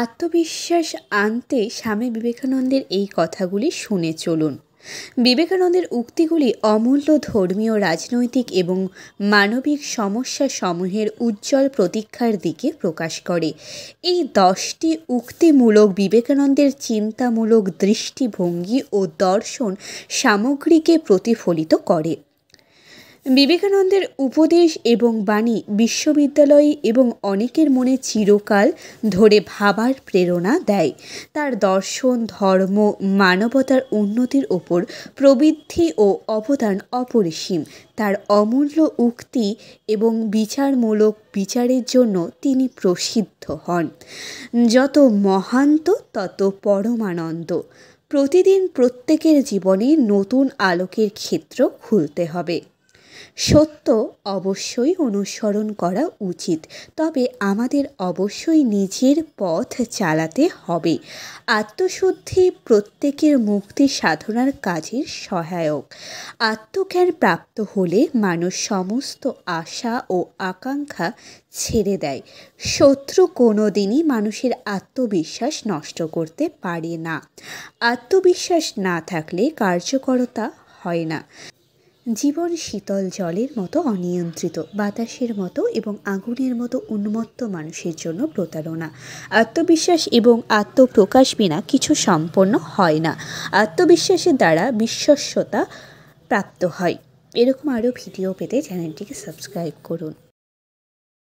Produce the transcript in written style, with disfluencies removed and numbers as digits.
আত্মবিশ্বাস আনতে স্বামী বিবেকানন্দের এই কথাগুলি শুনে চলুন। বিবেকানন্দের উক্তিগুলি অমূল্য ধর্মীয়, রাজনৈতিক এবং মানবিক সমস্যাসমূহের উজ্জ্বল প্রতীক্ষার দিকে প্রকাশ করে। এই 10টি উক্তিমূলক বিবেকানন্দের চিন্তামূলক দৃষ্টিভঙ্গি ও দর্শন সামগ্রীকে প্রতিফলিত করে। বিবেকানন্দের উপদেশ এবং বাণী বিশ্ববিদ্যালয় এবং অনেকের মনে চিরকাল ধরে ভাবার প্রেরণা দেয়। তার দর্শন, ধর্ম, মানবতার উন্নতির ওপর প্রবৃদ্ধি ও অবদান অপরিসীম। তার অমূল্য উক্তি এবং বিচারমূলক বিচারের জন্য তিনি প্রসিদ্ধ হন। যত মহান্ত তত পরমানন্দ। প্রতিদিন প্রত্যেকের জীবনে নতুন আলোকের ক্ষেত্র খুলতে হবে। সত্য অবশ্যই অনুসরণ করা উচিত, তবে আমাদের অবশ্যই নিজের পথ চালাতে হবে। আত্মশুদ্ধি প্রত্যেকের মুক্তি সাধনার কাজের সহায়ক। আত্মজ্ঞান প্রাপ্ত হলে মানুষ সমস্ত আশা ও আকাঙ্ক্ষা ছেড়ে দেয়। শত্রু কোনো দিনই মানুষের আত্মবিশ্বাস নষ্ট করতে পারে না। আত্মবিশ্বাস না থাকলে কার্যকরতা হয় না। জীবন শীতল জলের মতো অনিয়ন্ত্রিত, বাতাসের মতো এবং আগুনের মতো উন্মত্ত মানুষের জন্য প্রতারণা। আত্মবিশ্বাস এবং আত্মপ্রকাশ বিনা কিছু সম্পন্ন হয় না। আত্মবিশ্বাসের দ্বারা বিশ্বস্ততা প্রাপ্ত হয়। এরকম আরও ভিডিও পেতে চ্যানেলটিকে সাবস্ক্রাইব করুন।